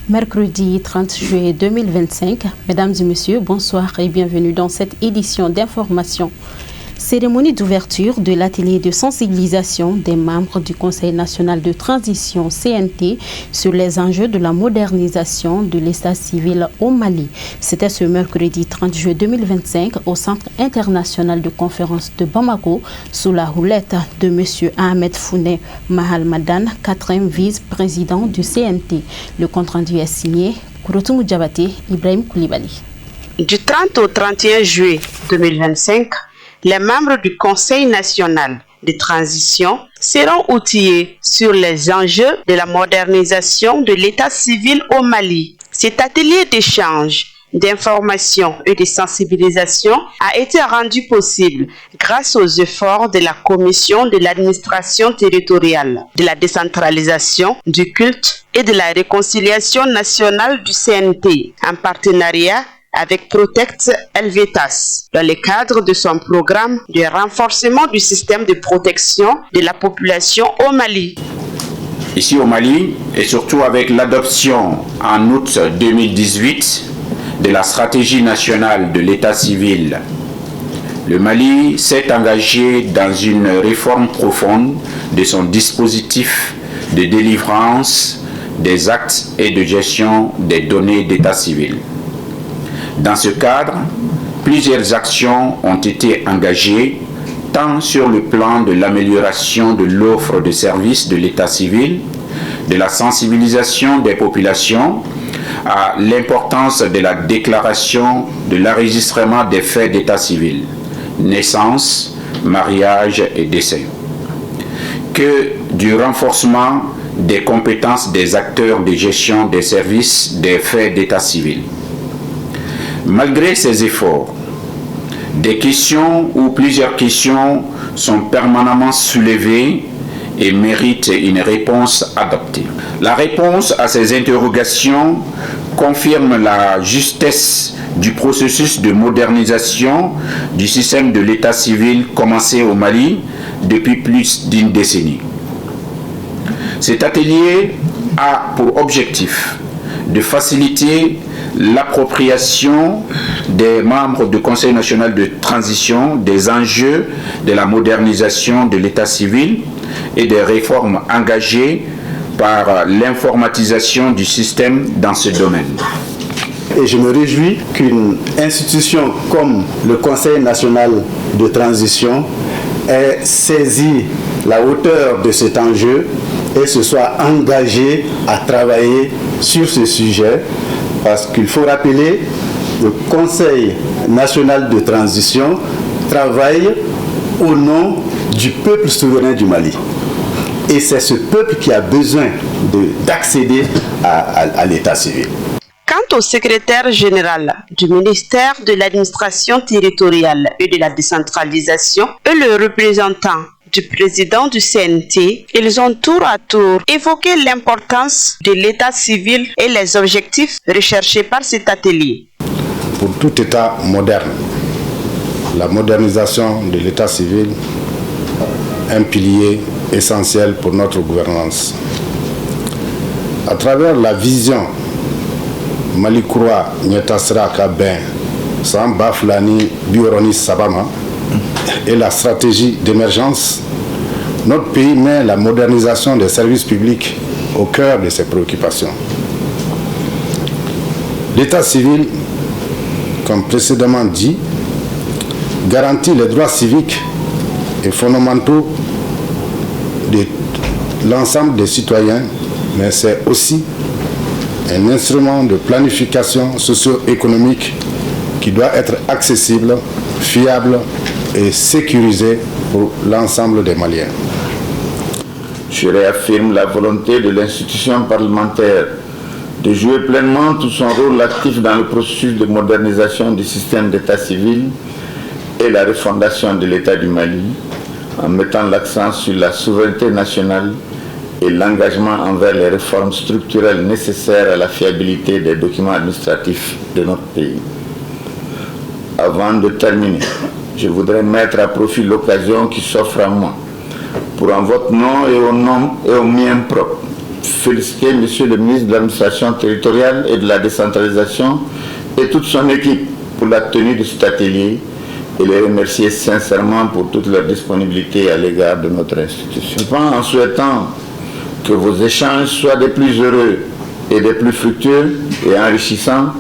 Mercredi 30 juillet 2025. Mesdames et messieurs, bonsoir et bienvenue dans cette édition d'information. Cérémonie d'ouverture de l'atelier de sensibilisation des membres du Conseil national de transition CNT sur les enjeux de la modernisation de l'état civil au Mali. C'était ce mercredi 30 juillet 2025 au Centre international de conférence de Bamako sous la houlette de M. Ahmed Founé Mahal Madan, 4e vice-président du CNT. Le compte-rendu est signé Kouroutoumou Diabaté, Ibrahim Koulibaly. Du 30 au 31 juillet 2025, les membres du Conseil national de transition seront outillés sur les enjeux de la modernisation de l'état civil au Mali. Cet atelier d'échange, d'information et de sensibilisation a été rendu possible grâce aux efforts de la Commission de l'administration territoriale, de la décentralisation, du culte et de la réconciliation nationale du CNT, en partenariat avec Protect Helvetas, dans le cadre de son programme de renforcement du système de protection de la population au Mali. Ici au Mali, et surtout avec l'adoption en août 2018 de la stratégie nationale de l'état civil, le Mali s'est engagé dans une réforme profonde de son dispositif de délivrance des actes et de gestion des données d'état civil. Dans ce cadre, plusieurs actions ont été engagées, tant sur le plan de l'amélioration de l'offre de services de l'état civil, de la sensibilisation des populations à l'importance de la déclaration de l'enregistrement des faits d'état civil, naissance, mariage et décès, que du renforcement des compétences des acteurs de gestion des services des faits d'état civil. Malgré ces efforts, des questions ou plusieurs questions sont permanemment soulevées et méritent une réponse adaptée. La réponse à ces interrogations confirme la justesse du processus de modernisation du système de l'état civil commencé au Mali depuis plus d'une décennie. Cet atelier a pour objectif de faciliter l'appropriation des membres du Conseil national de transition des enjeux de la modernisation de l'état civil et des réformes engagées par l'informatisation du système dans ce domaine. Et je me réjouis qu'une institution comme le Conseil national de transition ait saisi la hauteur de cet enjeu et se soit engagée à travailler sur ce sujet. Parce qu'il faut rappeler, le Conseil national de transition travaille au nom du peuple souverain du Mali. Et c'est ce peuple qui a besoin d'accéder à l'état civil. Quant au secrétaire général du ministère de l'administration territoriale et de la décentralisation et le représentant du président du CNT, ils ont tour à tour évoqué l'importance de l'état civil et les objectifs recherchés par cet atelier. Pour tout État moderne, la modernisation de l'état civil est un pilier essentiel pour notre gouvernance. À travers la vision Malikura Nyetasra Kaben, Samba Fulani Bioroni Sabama, et la stratégie d'émergence, notre pays met la modernisation des services publics au cœur de ses préoccupations. L'état civil, comme précédemment dit, garantit les droits civiques et fondamentaux de l'ensemble des citoyens, mais c'est aussi un instrument de planification socio-économique qui doit être accessible, fiable et sécurisé pour l'ensemble des Maliens. Je réaffirme la volonté de l'institution parlementaire de jouer pleinement tout son rôle actif dans le processus de modernisation du système d'état civil et la refondation de l'état du Mali, en mettant l'accent sur la souveraineté nationale et l'engagement envers les réformes structurelles nécessaires à la fiabilité des documents administratifs de notre pays. Avant de terminer, je voudrais mettre à profit l'occasion qui s'offre à moi pour, en votre nom et au mien propre, féliciter Monsieur le ministre de l'Administration territoriale et de la décentralisation et toute son équipe pour la tenue de cet atelier et les remercier sincèrement pour toute leur disponibilité à l'égard de notre institution. En souhaitant que vos échanges soient des plus heureux et des plus fructueux et enrichissants,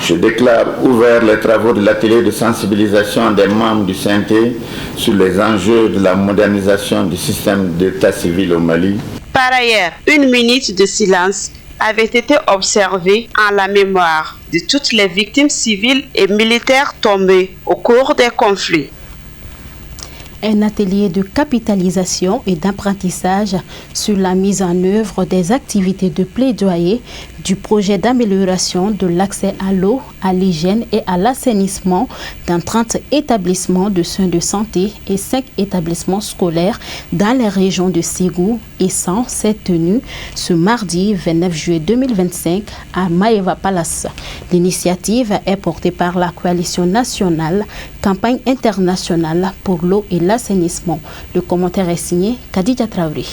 je déclare ouvert les travaux de l'atelier de sensibilisation des membres du CNT sur les enjeux de la modernisation du système d'état civil au Mali. Par ailleurs, 1 minute de silence avait été observée en la mémoire de toutes les victimes civiles et militaires tombées au cours des conflits. Un atelier de capitalisation et d'apprentissage sur la mise en œuvre des activités de plaidoyer du projet d'amélioration de l'accès à l'eau, à l'hygiène et à l'assainissement dans 30 établissements de soins de santé et 5 établissements scolaires dans les régions de Ségou et San s'est tenu ce mardi 29 juillet 2025 à Maeva Palace. L'initiative est portée par la Coalition nationale Campagne internationale pour l'eau et l'assainissement. Le commentaire est signé Khadija Traoré.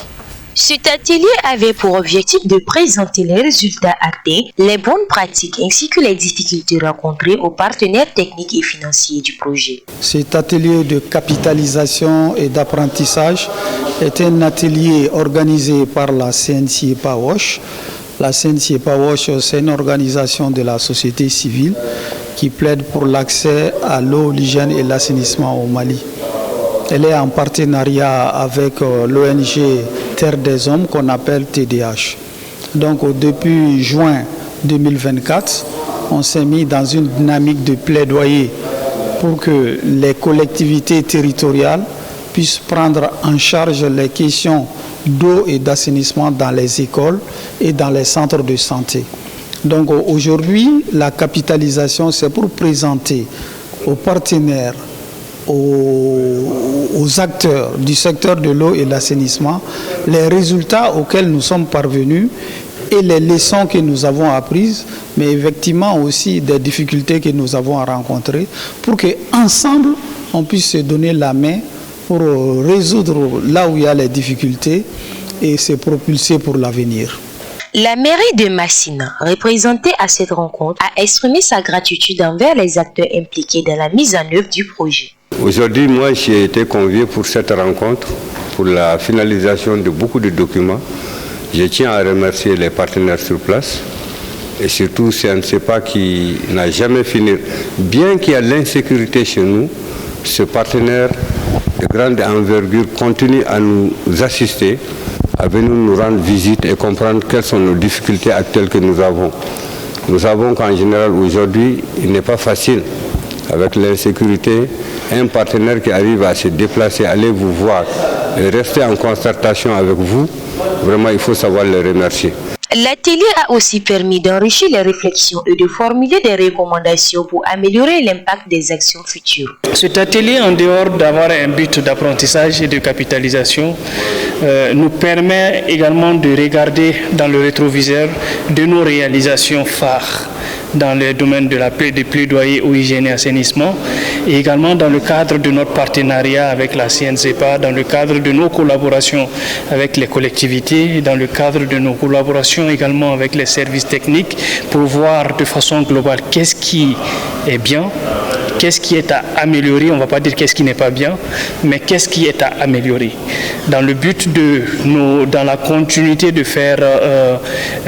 Cet atelier avait pour objectif de présenter les résultats actés, les bonnes pratiques ainsi que les difficultés rencontrées aux partenaires techniques et financiers du projet. Cet atelier de capitalisation et d'apprentissage est un atelier organisé par la CNC EPA-WASH. La CNC EPA-WASH, c'est une organisation de la société civile qui plaide pour l'accès à l'eau, l'hygiène et l'assainissement au Mali. Elle est en partenariat avec l'ONG Terre des Hommes qu'on appelle TDH. Donc depuis juin 2024, on s'est mis dans une dynamique de plaidoyer pour que les collectivités territoriales puissent prendre en charge les questions d'eau et d'assainissement dans les écoles et dans les centres de santé. Donc aujourd'hui, la capitalisation, c'est pour présenter aux partenaires, aux acteurs du secteur de l'eau et de l'assainissement les résultats auxquels nous sommes parvenus et les leçons que nous avons apprises, mais effectivement aussi des difficultés que nous avons à rencontrer pour qu'ensemble, on puisse se donner la main pour résoudre là où il y a les difficultés et se propulser pour l'avenir. La mairie de Massina, représentée à cette rencontre, a exprimé sa gratitude envers les acteurs impliqués dans la mise en œuvre du projet. Aujourd'hui, moi, j'ai été convié pour cette rencontre, pour la finalisation de beaucoup de documents. Je tiens à remercier les partenaires sur place et surtout CNCEPA qui n'a jamais fini. Bien qu'il y ait l'insécurité chez nous, ce partenaire de grande envergure continue à nous assister, à venir nous rendre visite et comprendre quelles sont nos difficultés actuelles que nous avons. Nous savons qu'en général aujourd'hui, il n'est pas facile avec l'insécurité. Un partenaire qui arrive à se déplacer, aller vous voir et rester en concertation avec vous, vraiment il faut savoir le remercier. L'atelier a aussi permis d'enrichir les réflexions et de formuler des recommandations pour améliorer l'impact des actions futures. Cet atelier, en dehors d'avoir un but d'apprentissage et de capitalisation, nous permet également de regarder dans le rétroviseur de nos réalisations phares dans le domaine de plaidoyer au hygiène et assainissement, et également dans le cadre de notre partenariat avec la CNCEPA, dans le cadre de nos collaborations avec les collectivités, dans le cadre de nos collaborations également avec les services techniques, pour voir de façon globale qu'est-ce qui est bien, qu'est-ce qui est à améliorer, on ne va pas dire qu'est-ce qui n'est pas bien, mais qu'est-ce qui est à améliorer. Dans le but dans la continuité de faire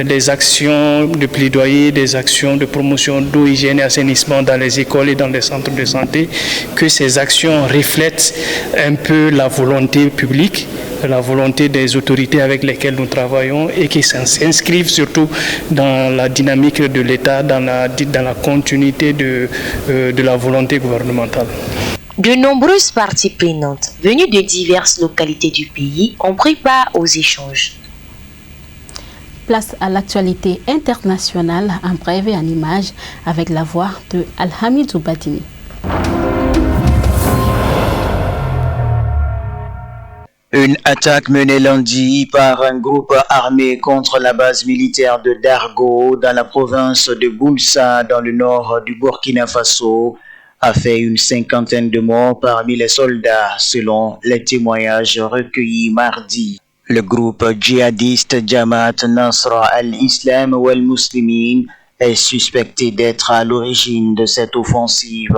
des actions de plaidoyer, des actions de promotion d'eau, hygiène et assainissement dans les écoles et dans les centres de santé, que ces actions reflètent un peu la volonté publique, la volonté des autorités avec lesquelles nous travaillons et qui s'inscrivent surtout dans la dynamique de l'État, dans la continuité de la volonté gouvernementale. De nombreuses parties prenantes venues de diverses localités du pays ont pris part aux échanges. Place à l'actualité internationale en bref et en images avec la voix de Alhamidou Badini. Une attaque menée lundi par un groupe armé contre la base militaire de Dargo dans la province de Boulsa dans le nord du Burkina Faso a fait une 50aine de morts parmi les soldats selon les témoignages recueillis mardi. Le groupe djihadiste Jamaat Nasra al-Islam wal-Muslimin est suspecté d'être à l'origine de cette offensive.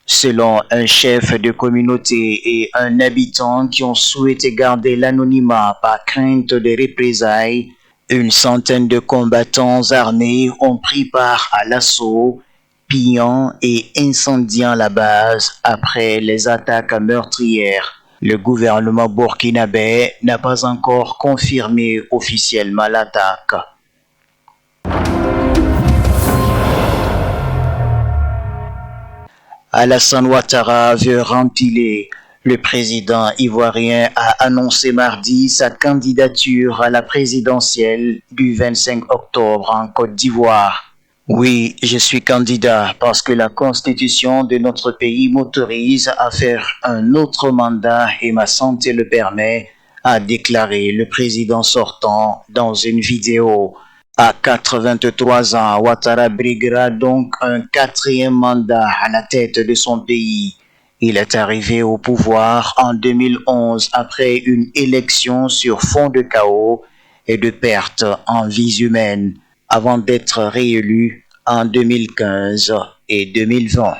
Selon un chef de communauté et un habitant qui ont souhaité garder l'anonymat par crainte de représailles, une centaine de combattants armés ont pris part à l'assaut, pillant et incendiant la base après les attaques meurtrières. Le gouvernement burkinabé n'a pas encore confirmé officiellement l'attaque. Alassane Ouattara veut remplir. Le président ivoirien a annoncé mardi sa candidature à la présidentielle du 25 octobre en Côte d'Ivoire. Oui, je suis candidat parce que la constitution de notre pays m'autorise à faire un autre mandat et ma santé le permet, a déclaré le président sortant dans une vidéo. À 83 ans, Ouattara briguera donc un 4e mandat à la tête de son pays. Il est arrivé au pouvoir en 2011 après une élection sur fond de chaos et de pertes en vies humaines, avant d'être réélu en 2015 et 2020.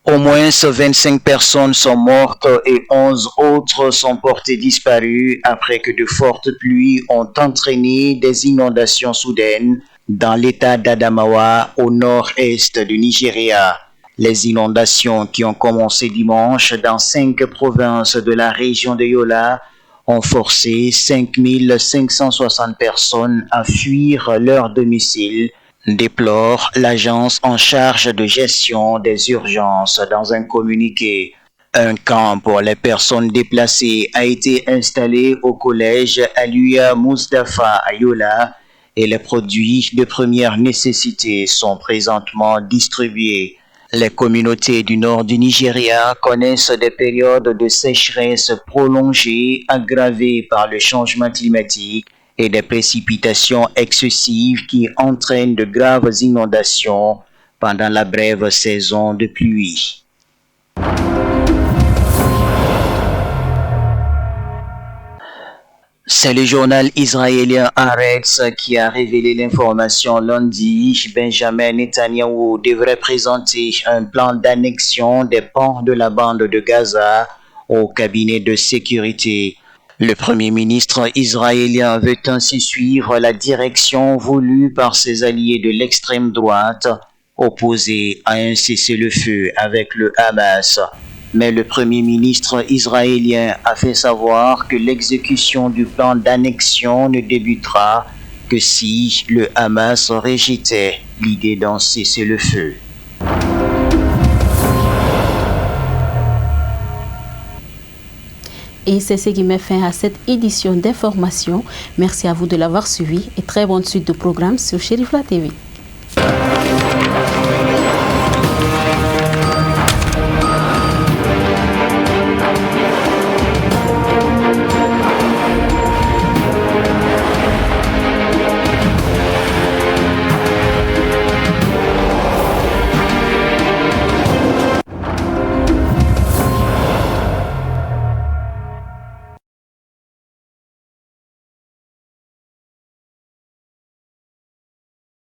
Au moins 25 personnes sont mortes et 11 autres sont portées disparues après que de fortes pluies ont entraîné des inondations soudaines dans l'état d'Adamawa au nord-est du Nigeria. Les inondations qui ont commencé dimanche dans 5 provinces de la région de Yola ont forcé 5560 personnes à fuir leur domicile, déplore l'agence en charge de gestion des urgences dans un communiqué. Un camp pour les personnes déplacées a été installé au collège Aluya Mustafa à Yola et les produits de première nécessité sont présentement distribués. Les communautés du nord du Nigeria connaissent des périodes de sécheresse prolongées aggravées par le changement climatique et des précipitations excessives qui entraînent de graves inondations pendant la brève saison de pluie. C'est le journal israélien Haaretz qui a révélé l'information lundi. Benjamin Netanyahou devrait présenter un plan d'annexion des pans de la bande de Gaza au cabinet de sécurité. Le Premier ministre israélien veut ainsi suivre la direction voulue par ses alliés de l'extrême droite, opposés à un cessez-le-feu avec le Hamas. Mais le Premier ministre israélien a fait savoir que l'exécution du plan d'annexion ne débutera que si le Hamas rejetait l'idée d'un cessez-le-feu. Et c'est ce qui met fin à cette édition d'information. Merci à vous de l'avoir suivi et très bonne suite de programmes sur Chérifla TV.